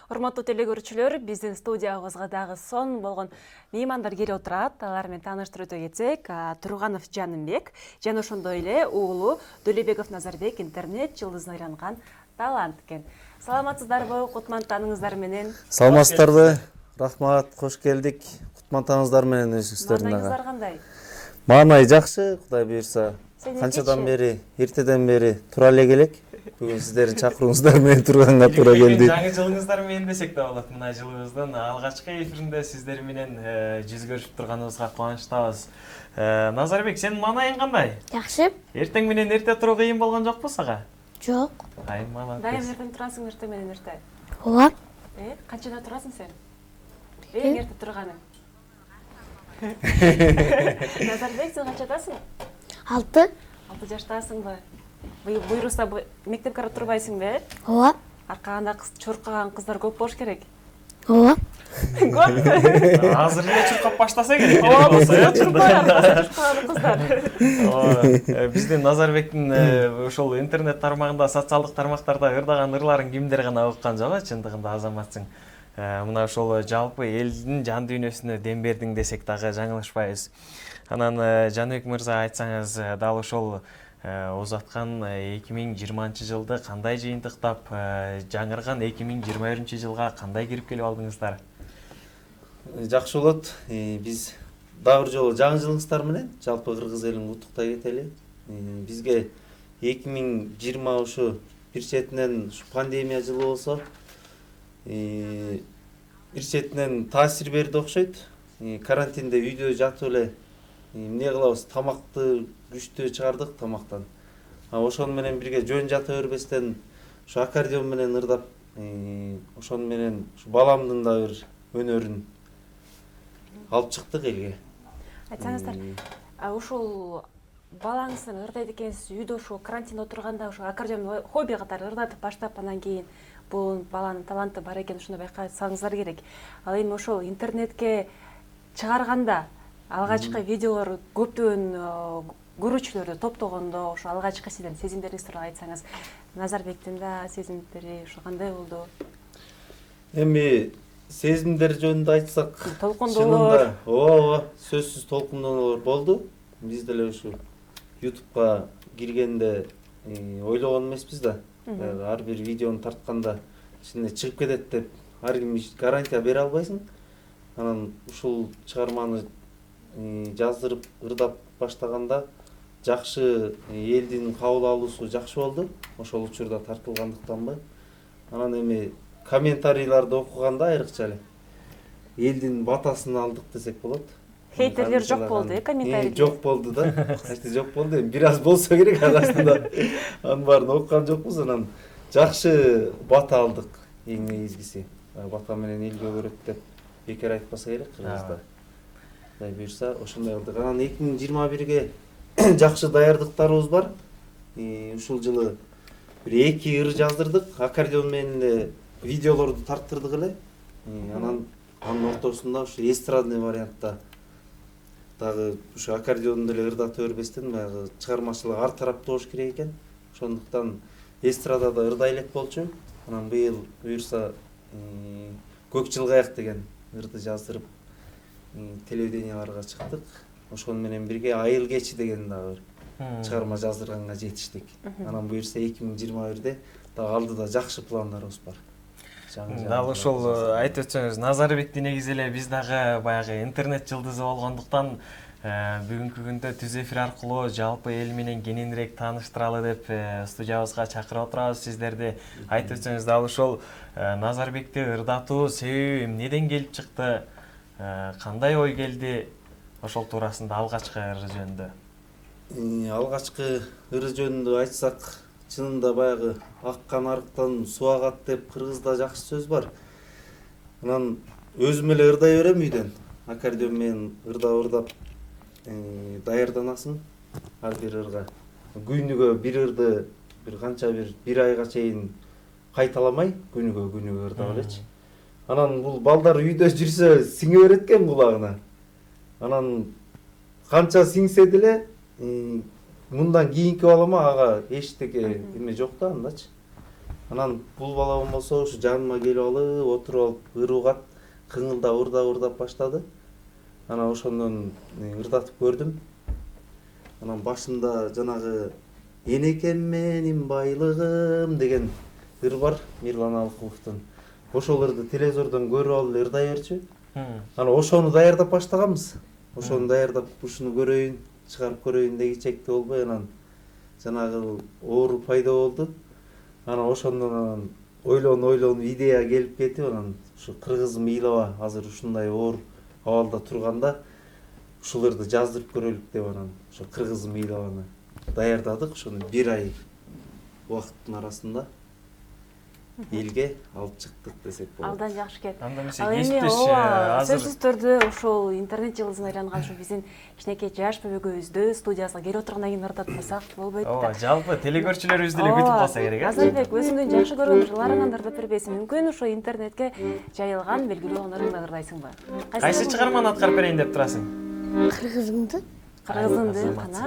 Урматтуу телегөрүүчүлөр, биздин студиябызга дагы сон болгон меймандар келип отурат. Алар менен тааныштырып кетсек, Турганов Жанымбек жана ошондой эле уулу Дөлөбеков Назарбек интернет жылдызына айланган талант экен. Саламатсыздарбы, кутмандыктарыңыздар менен? Саламатсыздарбы? Рахмат, кош келдик. Кутмандыктарыңыздар менен өзүңүздөрдүн ага. Маанайыңыздар кандай? Маанай жакшы, Кудай буйрса. Канчадан бери, эртеден бери тура эле келек. Бүгүн сиздердин чакырууңуздар менен турганга туура келди. Жаңы жылыңыздар менен десек да болот. Мына жылыбыздын алгачкы эфиринде сиздер менен жүз көрүшүп турганыбызга кубанычтабыз. Назарбек, сенин маанайың кандай? Жакшы. Эртең менен эрте туруу кыйын болгон жокпу сага? Жок. Ай, молодец. Дайым эртең турасың, эртең менен эрте. Ооба. Канчада турасың сен? Эң эрте турганың? Назарбек, сен канчадасың? 6. 6 жаштасыңбы? Буйруса мектепке барып турбайсыңбы? Ооба. Аркаганда чуркаган кыздар көп болуш керек. Ооба. Көп. Азыр эле чуркап баштаса керек. Чуркаган кыздар. Биздин Назарбектин ошол интернет тармагында, социалдык тармактарда ырдаган ырларын кимдер гана уккан жок, чындыгында азаматсың. Мына ошол жалпы элдин жан дүйнөсүнө дем бердиң десек дагы жаңылышпайбыз. Анан Жаныбек мырза, айтсаңыз дал ошол озаткан 2020 жылды кандай жыйынтыктап, жаңырган 2021 жылга кандай кирип келип алдыңыздар? Жакшы болот. Биз дагы бир жолу жаңы жылыңыздар менен жалпы кыргыз элин куттуктай кетели. Бизге 2020 ушу бир четинен ушу пандемия жылы болсо, бир четинен таасир берди окшойт. Карантинде үйдө жатып эле эмне кылабыз? Тамакты күчтүү чыгардык тамактан. Ошону менен бирге жөн жата бербестен ушу аккордеон менен ырдап, ошону менен ушу баламдын да бир өнөрүн алып чыктык элге. Айтсаңыздар, ушул балаңыздын ырдайт экенсиз, үйдө ушул карантинде отурганда ушул аккордеон хобби катары ырдатып баштап, анан кийин бул баланын таланты бар экенин ушуну байкасаңыздар керек. Ал эми ошол интернетке чыгарганда алгачкы видеолор көптөгөн көрүүчүлөрдү топтогондо ошо алгачкы сиздин сезимдериңиз тууралуу айтсаңыз, Назарбектин да сезимдери ошо кандай болду? Эми сезимдер жөнүндө айтсак, толкундоолор. Ооба, сөзсүз толкундоолор болду. Биз деле ушу YouTube'га киргенде ойлогон эмеспиз да. Ар бир видеону тартканда ичинде чыгып кетет деп ар ким гарантия бере албайсың. Анан ушул чыгарманы жаздырып ырдап баштаганда жакшы элдин кабыл алуусу жакшы болду. Ошол учурда тартылгандыктанбы. Анан эми комментарийларды окуганда айрыкча эле элдин батасын алдык десек болот. Хейтерлер жок болду, комментарий? Жок болду да. Качты жок болду. Эми бир аз болсо керек арасында. Анын баарын окуган жокпуз. Анан жакшы бата алдык. Эң негизгиси. Бата менен элге көрөт деп бекер айтпаса керек кыргызда. Кудай буйрса ошондой болду. Анан 2021ге жакшы даярдыктарыбыз бар. Ушул жылы бир 2 ыр жаздырдык. Аккордеон менен эле видеолорду тарттырдык эле. Анан анын ортосунда ушу эстрадный вариантта дагы ушу аккордеонду эле ырдата бербестен баягы чыгармачылык ар тараптуу болуш керек экен. Ошондуктан эстрадада ырдай элек болчу. Анан быйыл буйрса көк жылгаяк деген ырды жаздырып телевиденияларга чыктык. Ошону менен бирге айыл кечи деген дагы бир чыгарма жаздырганга жетиштик. Анан буйрса 2021де дагы алдыда жакшы пландарыбыз бар. Дал ошол айтып өтсөңүз, Назарбекти негизи эле биз дагы баягы интернет жылдызы болгондуктан бүгүнкү күндө түз эфир аркылуу жалпы эл менен кененирээк тааныштыралы деп студиябызга чакырып отурабыз сиздерди. Айтып өтсөңүз, дал ошол Назарбекти ырдатуу себеби эмнеден келип чыкты? Кандай ой келди ошол туурасында алгачкы ыр жөнүндө? Алгачкы ыр жөнүндө айтсак, чынында баягы аккан арыктан суу агат деп кыргызда жакшы сөз бар. Анан өзүм эле ырдай берем үйдөн. Аккордеон менен ырдап даярданасың ар бир ырга. Күнүгө бир ырды бир канча бир айга чейин кайталамай күнүгө ырдап элечи. Анан бул балдар үйдө жүрсө сиңе берет экен кулагына. Анан канча сиңсе деле мындан кийинки балама ага эчтеке эме жок да андачы. Анан бул бала болсо ушу жаныма келип алып, отуруп алып ыр угат, ырдап баштады. Анан ошондон ырдатып көрдүм. Анан башында жанагы «Энекем менин байлыгым» деген ыр бар Мирлан Алкуловдун. Ошол ырды телевизордон көрүп алып ырдай берчү. Анан ошону даярдап баштаганбыз. Ошону даярдап ушуну көрөйүн, чыгарып көрөйүн дегичекте болбой, анан жанагы оору пайда болду. Анан ошондон ойлонуп идея келип кетип, анан ушу кыргызым ыйлаба азыр ушундай оор абалда турганда ушул ырды жаздырып көрөлүк деп анан ошо кыргызым ыйлабаны даярдадык. Ошону 1 ай убакыттын арасында элге алып чыктык десек болот. Алдан жакшы экен. Анда Ал эмесе эми кесиптеш азыр сөзсүз түрдө ошол интернет жылдызына айланган ушу биздин кичинекей жаш бөбөгөбүздү студиясына келип отыргандан кийин ырдатпасак болбойт да. Жалпы телекөрчүлөрүбүз деле күтүп калса керек. Азарбек, өзүңдүн жакшы көргөн ырларыңан ырдап бербейсиң. Мүмкүн ошо интернетке жайылган белгилүү болгон ырыңды ырдайсыңбы? Кайсы чыгарманы аткарып берейин деп турасың? Кыргызымды. Кыргызыңды кана.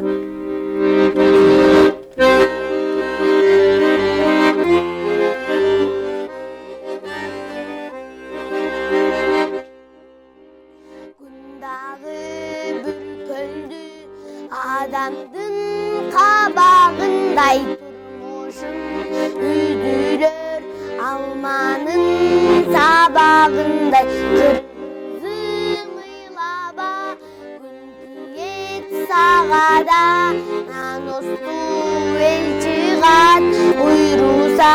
Адамдын кабагындай турмушум үйдүрөр алманын сабагындай кыргызым ыйлаба күн киет сагада наносту эл чыгат уйруса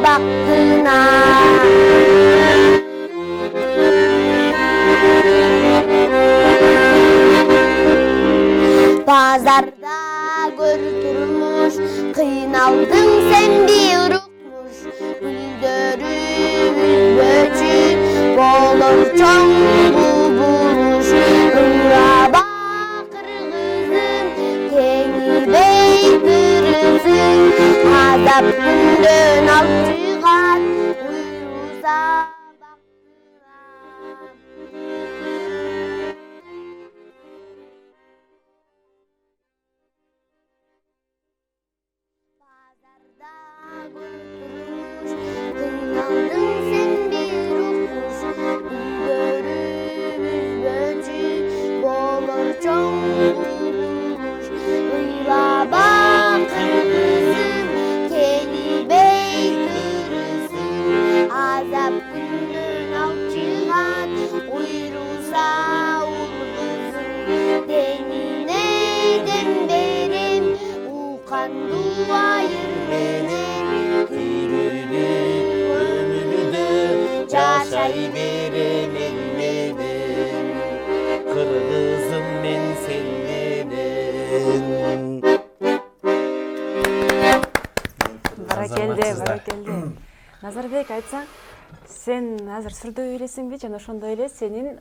бактына. Pazarda gör turmuş, kıynaldın sen bir укмуш. Güldörü böcü, bolur çoğ buluş. Raba kırgızın, keni beydirisin. Azap gündön alt çıgat, uyrusa baktına. Kıynaldın sen bir укмуş, güldörü böcü, bolur çoğ buluş. Ыйлаба кыргызым, кени beydirisin. Azap gündөн алып чыгат, уйруса улгызым. Денine dem берем, уканду айыр менен. Ömrümde yaşay verem elmeden. Kırgızım men senden. Баракелде. Назарбек, айтсаң, сен азыр сүрдөп элесиңби жана ошондой эле сенин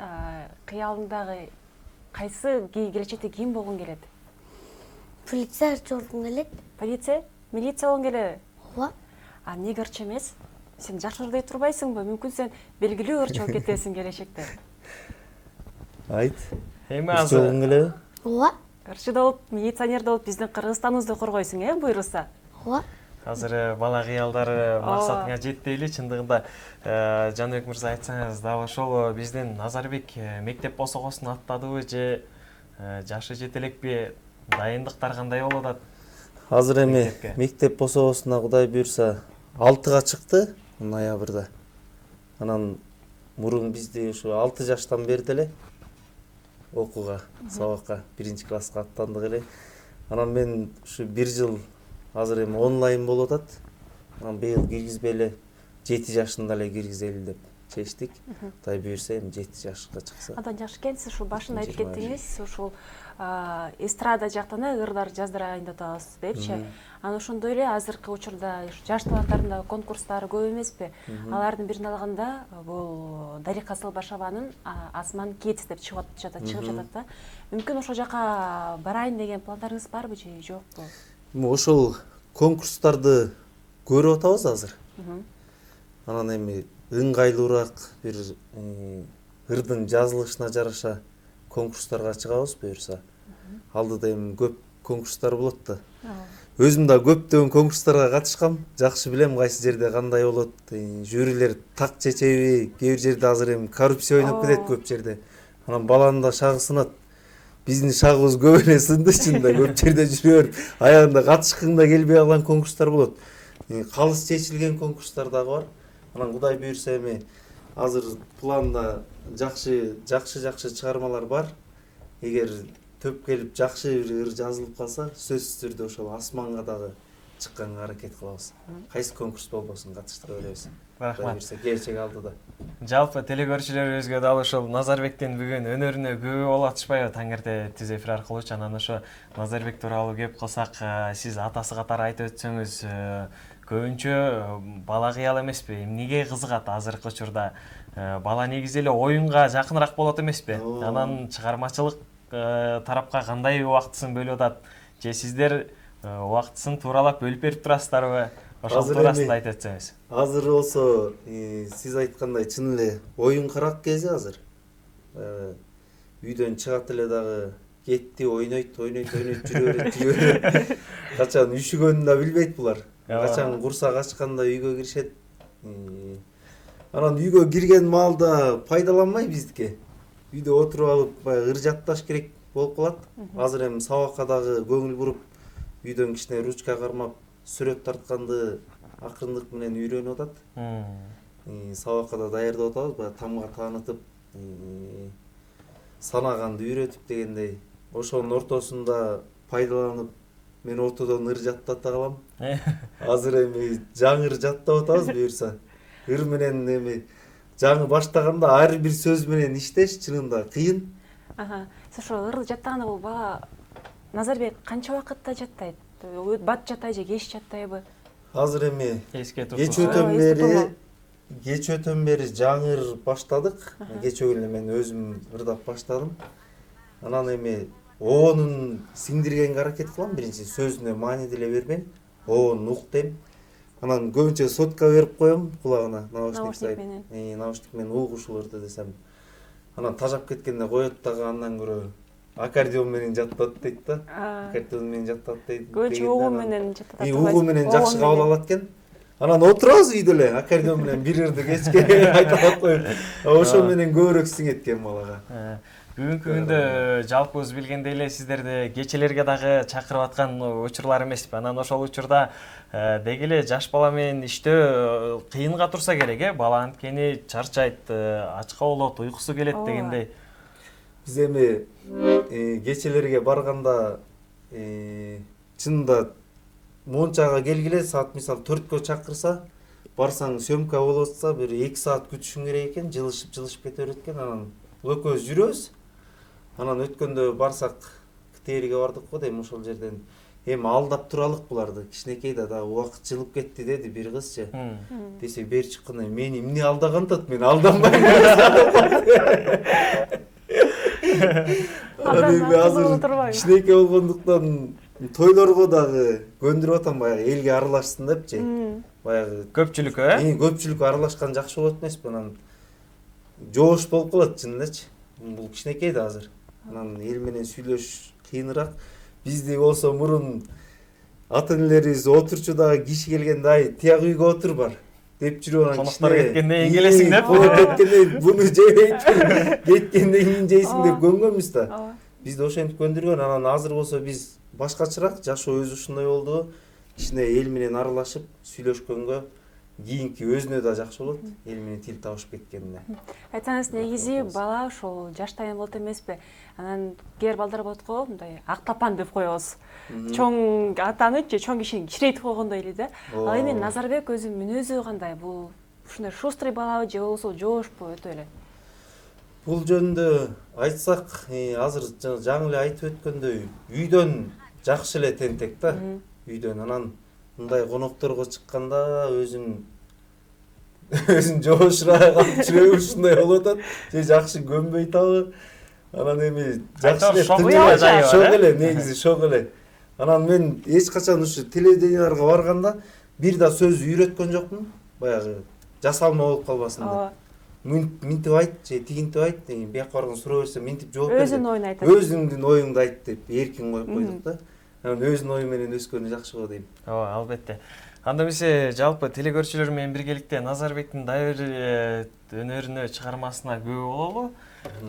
кыялыңдагы кайсы келечекте ким болгуң келет? Полицейчи болгум келет. Полиция? Милиция болгуң келеби? Ооба. А эмнеге ырчы эмес? Сен жакшы ырдай турбайсыңбы? Мүмкүн сен белгилүү ырчы болуп кетесиң келечекте. Айт. Эми Азыр азыр келеби? Ооба. Ырчы да болуп, милиционер да болуп биздин Кыргызстаныбызды коргойсуң, буйруса. Ооба. азыр бала кыялдары максатыңа жетти эле. Чындыгында Жаныбек мырза айтсаңыз, дагы ошол биздин Назарбек мектеп босогосун аттадыбы же жашы жете элекпи? Дайындыктар кандай болуп атат? Азыр эми мектеп босогосуна Кудай буйрса 6-га чыкты ноябрда. Анан мурун бизди ушу 6 жаштан бери деле окууга, сабакка 1-класска аттандык эле. Анан мен ушу 1 жыл азыр эми онлайн болуп атат. Анан быйыл киргизбей 7 жашында эле киргизели деп чечтик. Кудай буйрса эми 7 жашка чыкса. Андан жакшы экен, сиз ушул башында айтып кеттиңиз, ушул эстрада жактан ырдар жаздырайын деп атабыз депчи. Анан ошондой эле азыркы учурда жаш таланттардын конкурстары көп эмеспи? Алардын бирин алганда бул Дарика Сылбашеванын Асман Kids деп чыгып жатат да. Мүмкүн ошол жака барайын деген пландарыңыз барбы же жокпу? Ошол конкурстарды көрүп атабыз азыр. Анан эми ыңгайлуураак бир ырдын жазылышына жараша конкурстарга чыгабыз буюрса. Алдыда эми көп конкурстар болот да. Өзүм да көптөгөн конкурстарга катышкам. Жакшы билем кайсы жерде кандай болот. Жюрилер так чечеби, кээ бир жерде азыр эми коррупция ойноп кетет көп жерде. Анан баланын да шагы сынат. Биздин шагыбыз көп эле сынды чынында. Көп жерде жүрөбөр. Аягында катышкың да келбей калган конкурстар болот. Калыс чечилген конкурстар дагы бар. Анан Кудай буйрса эми азыр планда жакшы чыгармалар бар. Эгер төп келип жакшы бир ыр жазылып калса, сөзсүз түрдө ошол асманга дагы чыкканга аракет кылабыз. Кайсы конкурс болбосун катыштыра беребиз. Рахмат. Келечек алдыда. Жалпы телекөрүүчүлөрүбүзгө дал ошол Назарбектин бүгүн өнөрүнө күбө болуп атышпайбы таң эрте түз эфир аркылуучу. Анан ошо Назарбек тууралуу кеп калсак, сиз атасы катары айтып өтсөңүз, көбүнчө бала кыял эмеспи? Эмнеге кызыгат азыркы учурда? Бала негизи эле оюнга жакыныраак болот эмеспи? Анан чыгармачылык тарапка кандай убактысын бөлүп атат? Же сиздер убактысын тууралап бөлүп берип турасыздарбы? Ошол туурасында айтып өтсөңүз. Азыр болсо сиз айткандай чын эле оюн карак кези азыр. Үйдөн чыгат эле дагы кетти, ойнойт жүрө берет. Качан үшүгөнүн да билбейт булар. Качан курсак ачканда үйгө киришет. Анан үйгө кирген маалда пайдаланмай биздики. Үйдө отуруп алып баягы ыр жатташ керек болуп калат. Азыр эми сабакка дагы көңүл буруп, үйдөн кичине ручка кармап, сүрөт тартканды акырындык менен үйрөнүп атат. Сабакка да даярдап атабыз, баягы тамга таанытып, санаганды үйрөтүп дегендей. Ошонун ортосунда пайдаланып, мен ортодон ыр жаттата калам. Азыр эми жаңы ыр жаттап атабыз буюрса. Ыр менен эми жаңы баштаганда ар бир сөз менен иштеш чынында кыйын. Сиз ошо ыр жаттаганда бул бала Назарбек канча убакытта жаттайт? Бат жаттайбы же кеч жаттайбы? Азыр эми кеч өтөн бери жаңы ыр баштадык. Кечөгүнү мен өзүм ырдап баштадым. Анан эми оонун сиңдиргенге аракет кылам. Биринчи сөзүнө маани деле бербейм. Оон ук дейм. Анан көбүнчө сотка берип коем кулагына, наушник менен. Наушник менен угушулурду десем. Анан тажап кеткенде коет дагы андан көрө аккордеон менен жаттат дейт да. Аккордеон менен жаттат дейт. Көбүнчө угу менен жаттат. Угу менен жакшы кабыл алат экен. Анан отурабыз үйдө эле аккордеон менен бир ырды кечке айталап коюп. Ошо менен көбүрөөк сиңет экен балага. Бүгүнкү күндө жалпыбыз билгендей эле сиздерди кечелерге дагы чакырып аткан учурлар эмеспи? Анан ошол учурда деги эле жаш бала менен иштөө кыйынга турса керек, бала анткени чарчайт, ачка болот, уйкусу келет дегендей. Биз эми кечелерге барганда чынында мончага келгиле, саат мисалы 4кө чакырса, барсаң съемка болуп атса, бир 2 саат күтүшүң керек экен, жылышып кете берет экен. Анан экөөбүз жүрөбүз. Анан өткөндө барсак КТРге бардык го дейм, ошол жерден эми алдап туралык буларды. Кичинекей да дагы убакыт жылып кетти деди бир кызчы. Десек бери чыкканда мени эмне алдагантат, мен алданбайм. Азыр кичинекей болгондуктан тойлорго дагы көндүрүп атам, баягы элге аралашсын депчи. Баягы көпчүлүккө, көпчүлүк аралашкан жакшы болот эмеспи? Анан жоош болуп калат чын элечи. Бул кичинекей да азыр. Анан эл менен сүйлөшүш кыйыныраак. Бизди болсо мурун ата-энелерибиз отурчу дагы киши келгенде ай тияк үйгө отур бар деп жүрүп анан коноктор кеткенден кийин келесиң деп. Кеткенден буну жебейт. Кеткенден кийин жейсиң деп көнгөнбүз да. Бизди ошентип көндүргөн. Анан азыр болсо биз башкачараак, жашоо өзү ушундай болду. Кичине эл менен аралашып сүйлөшкөнгө кийинки өзүнө да жакшы болот, эл менен тил табышып кеткенде. Айтсаңыз, негизи бала ошол жаштайын болот эмеспи? Анан кээ балдар болот го, мындай актапан деп коебуз. Чоң атаны же чоң кишини кичирейтип койгондой эле да. Ал эми Назарбек өзү мүнөзү кандай? Бул ушундай шустрый балабы же болбосо жоошпу өтө эле? Бул жөнүндө айтсак, азыр жаңы эле айтып өткөндөй, үйдөн жакшы эле тентек да. Үйдөн анан мындай конокторго чыкканда өзүн жоошураак алып жүрөбү, ушундай болуп атат. Же жакшы көнбөй табы. Анан эми жакшы шок эле, негизи шок эле. Анан мен эч качан ушу телевиденияларга барганда бир да сөз үйрөткөн жокмун. Баягы жасалма болуп калбасын деп. Минтип айт, же тигинтип айт, бияка барганда суроо берсе минтип жооп бер. Өзүнүн оюн айтат. Өзүңдүн оюңду айт деп эркин коюп койдук да. Анан өзүнүн ою менен өскөнү жакшы го дейм. Ооба, албетте. Анда эмесе жалпы телекөрүүчүлөр менен биргеликте Назарбектин дагы бир өнөрүнө, чыгармасына күбө бололу.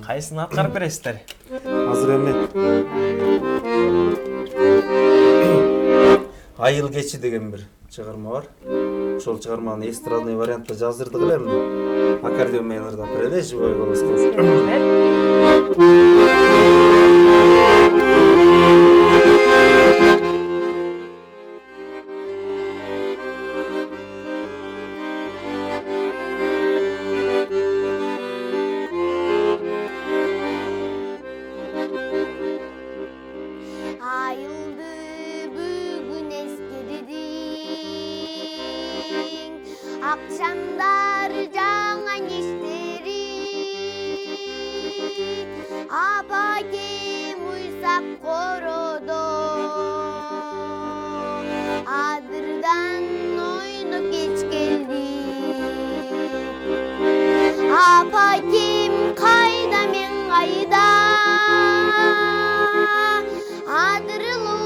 Кайсын аткарып бересиздер? Азыр эме Айыл кечи деген бир чыгарма бар. Ошол чыгарманы эстрадный вариантта жаздырдык эле, аккордеон менен ырдап берели, живой голос кылып. Ayıldı bugün eskirdiğin akşamlar жаңа işleri apa kim uysak korodo adırdan oynup geç geldi apa kim kayda men kayda Adırılı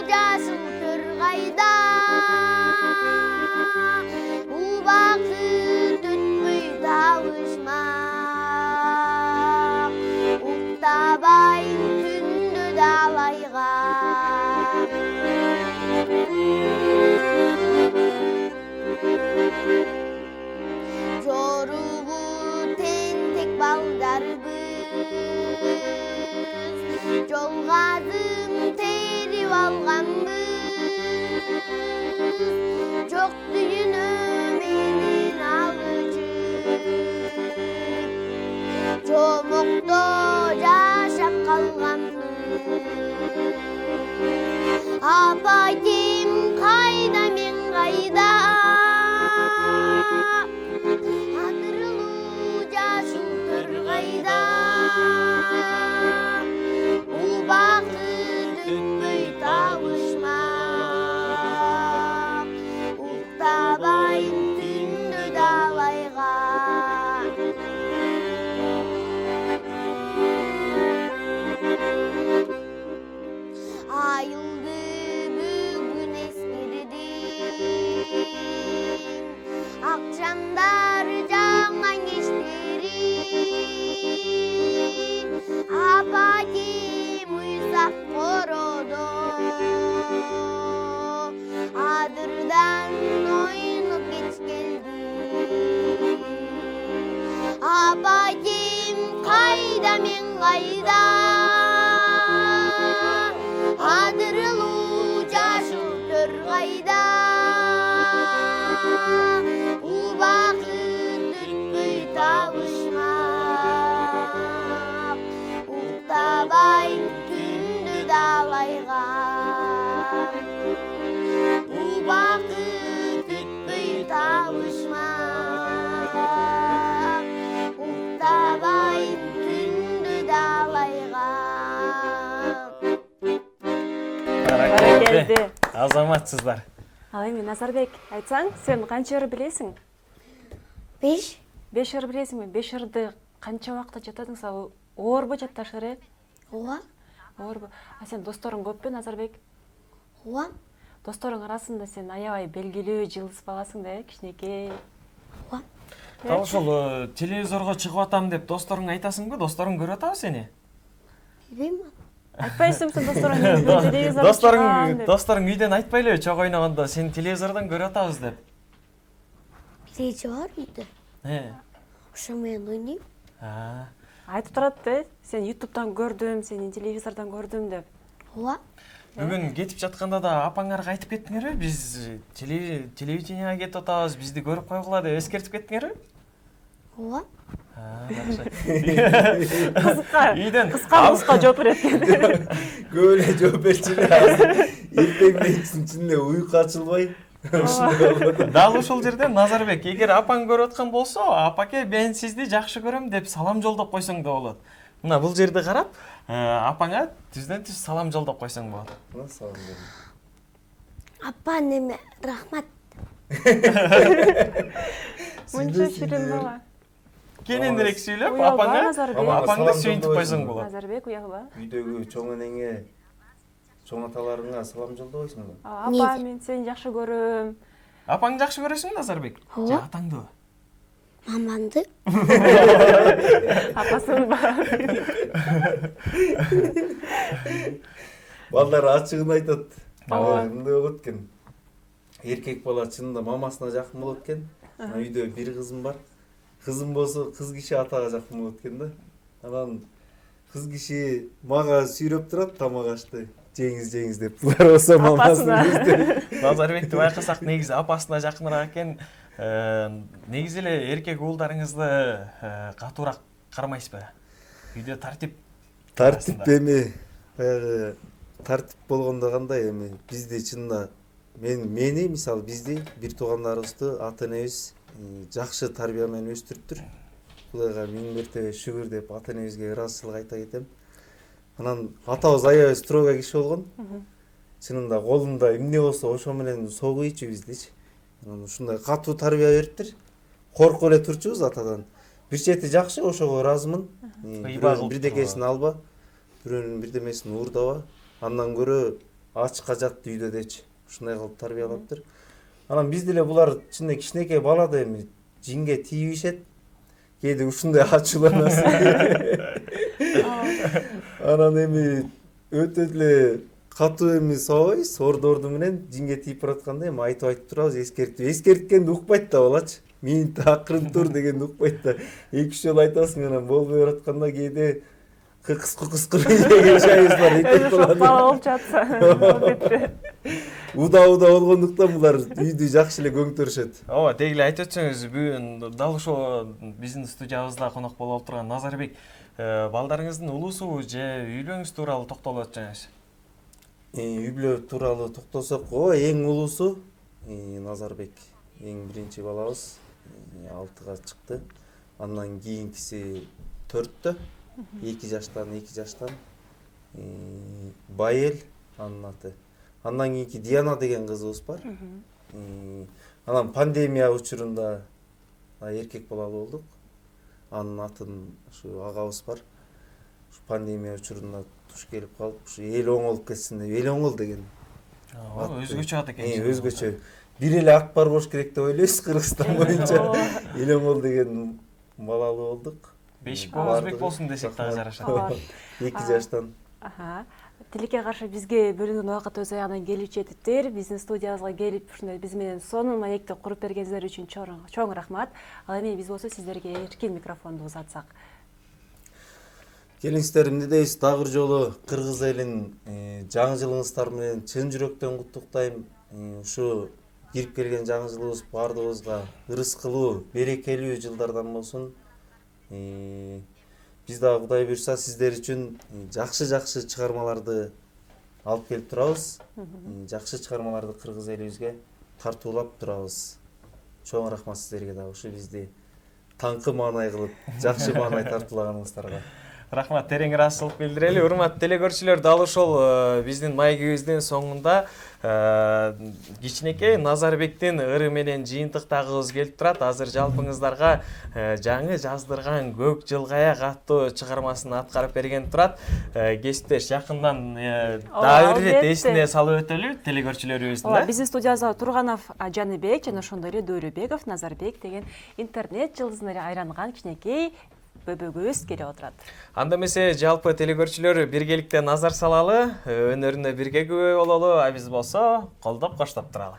жасыл тұрғайда Убақыт өтпей табышмақ Уктабайын түнді далайға Жоруғы тентек балдарбыз Жолғазым теріп алғанбыз Жоқ дүйіні менен алычып Жомокто жашап қалғанбыз Апайым қайда мен қайда Адырылу жасыл тұрғайда Убақыт өтпей табышмақ Уктабайын түнді далайға Айылды бүгін ескердім Ақшамдар жаңа кештері Апа ким уйсак короdo Адырдан ойнуп кеч келди Апа ким кайда мен кайда Адырылуу жашыл төргайда Убакыт өтпөй табышмак Уктабайын түндү далайга Убакыт өтпөй табышмак Уктабайын түндү далайга Баракелде. Азаматсыздар. Ал эми Назарбек, айтсаң, сен канча ыр билесиң? 5 5 ыр билесиңби? 5 ырды канча убакытта жатасың? Мисалы, оорбу жатташыр э? Ооба Оорбу. А сен досторуң көппү, Назарбек? ооба Досторуң арасында сен аябай белгилүү жылдыз баласың да, кичинекей. ооба Ал ошол телевизорго чыгып атам деп досторуңа айтасыңбы? Досторуң көрүп атабы сени? билбейм Айтпайсыңбы сен досторуң? Досторуң үйдөн айтпайлыбы чогуу ойногондо сени телевизордон көрүп атабыз деп? Биреже бар үйдө ошо менен ойнойм Айтып турат да, сен YouTube'дан көрдүм, сени телевизордон көрдүм деп. ооба Бүгүн кетип жатканда да апаңарга айтып кеттиңерби? Биз телевиденияга кетип атабыз, бизди көрүп койгула деп эскертип кеттиңерби? ооба Кыска жооп берет экен. Көп эле жооп берчү эле азыр. Эртең менен чын эле уйку ачылбай. Дал ошол жерден Назарбек, эгер апаң көрүп аткан болсо, апаке мен сизди жакшы көрөм деп салам жолдоп койсоң да болот. Мына бул жерди карап, апаңа түздөн түз салам жолдоп койсоң болот. Салам берем. апа неме рахмат Мынча ширин бала. Кененирээк сүйлөп, Уялба, апаңа Назарбек. апаңды сүйүнтүп койсоң болот. Назарбек, уялба. Үйдөгү чоң энеңе чоң аталарыңа салам жолдобойсуңбу? Апа, мен сени жакшы көрөм. Апаңды жакшы көрөсүңбү Назарбек? Ооба. Же атаңдыбы? Мамамды. Апасын ба? Балдар ачыгын айтат. Ооба. Мындай болот экен. Эркек бала чынында мамасына жакын болот экен. Үйдө бир кызым бар. Кызым болсо кыз киши атага жакын болот экен да. Анан кыз киши мага сүйрөп турат тамак ашты. Жеңиз деп. Булар болсо мамасына изде. Назарбекти байкасак негизи апасына жакыныраак экен. Негизи эле эркек уулдарыңызды катуураак кармайсызбы? Үйдө Тартип эми баягы тартип болгондо кандай эми бизди чынында мени мисалы бизди бир туугандарыбызды ата энебиз жакшы тарбия менен өстүрүптүр. Кудайга миң мертебе шүгүр деп ата энебизге ыраазычылык айта кетем. Анан атабыз аябай строго киши болгон. Чынында колунда эмне болсо ошо менен согуйчу биздичи. Анан ушундай катуу тарбия бериптир. Коркуп эле турчубуз атадан. Бир чети жакшы, ошого ыраазымын. Бирдекесин алба, бирөөнүн бирдемесин уурдаба. Андан көрө ачыкка жат үйдө дечи. Ушундай кылып тарбиялаптыр. Анан бизде эле булар чынында кичинекей балада эми жинге тийбишет. Кээде ушундай ачууланасың. Анан эми өтө эле катуу эми сабайбыз, орду менен жинге тийип баратканда эми айтып турабыз, эскерткенди укпайт да балачы. Минт акырын тур дегенди укпайт да. 2-3 жолу айтасың, анан болбой баратканда кээде кыкыс деген шайыбыз бар, эркек Бала болуп жатса. Уда болгондуктан булар үйдү жакшы эле көңтөрүшөт. Ооба, деги эле айтып өтсөңүз, бүгүн дал ошол биздин студиябызда конок болуп турган Назарбек балдарыңыздын улуусу же үй бүлөңүз тууралуу токтолуп өтсөңүз. Үй бүлө тууралуу токтолсок, эң улуусу Назарбек. Эң биринчи балабыз 6-га чыкты. Андан кийинкиси 4-тө. 2 жаштан. Байел анын аты. Андан кийинки Диана деген кызыбыз бар. Анан пандемия учурунда эркек балалуу болдук. Анын атын ушу агабыз бар. Ушу пандемия учурунда туш келип калып, ушу эл оңолуп кетсин деп, эл оңол деген. Өзгөчө ат экен. Өзгөчө. Бир эле ат бар болуш керек деп ойлойбуз Кыргызстан боюнча. Эл оңол деген балалуу болдук. Бешик Оозбек болсун десек дагы жарашат. 2 жаштан. Тилекке каршы бизге бөлүнгөн убакыт өз аягына келип жетиптир. Биздин студиябызга келип ушундай биз менен сонун маекти куруп бергениңиздер үчүн чоң рахмат. Ал эми биз болсо сиздерге эркин микрофонду узатсак. Келиңиздер, эмне дейсиз? Дагы бир жолу кыргыз элин жаңы жылыңыздар менен чын жүрөктөн куттуктайм. Ушу кирип келген жаңы жылыбыз бардыгыбызга ырыскылуу, берекелүү жылдардан болсун. Биз дагы Кудай буйрса сиздер үчүн жакшы чыгармаларды алып келип турабыз. Жакшы чыгармаларды кыргыз элибизге тартуулап турабыз. Чоң рахмат сиздерге дагы ушу бизди таңкы маанай кылып, жакшы маанай тартуулаганыңыздарга. Рахмат, терең ыраазычылык билдирели. Урматтуу телекөрүүчүлөр, дал ошол биздин маегибиздин соңунда кичинекей Назарбектин ыры менен жыйынтыктагыбыз келип турат. Азыр жалпыңыздарга жаңы жаздырган Көк жылгаяк аттуу чыгармасын аткарып берген турат. Кесиптеш, жакындан дагы бир ирет эсине салып өтөлү телекөрүүчүлөрүбүздүн. Биздин студиябызда Турганов Жаныбек жана ошондой эле Дөрүбеков Назарбек деген интернет жылдызына айланган кичинекей бөбөгүбүз келип отурат. Анда эмесе жалпы телекөрүүчүлөр биргеликте назар салалы, өнөрүнө бирге күбө бололу, а биз болсо колдоп коштоп туралы.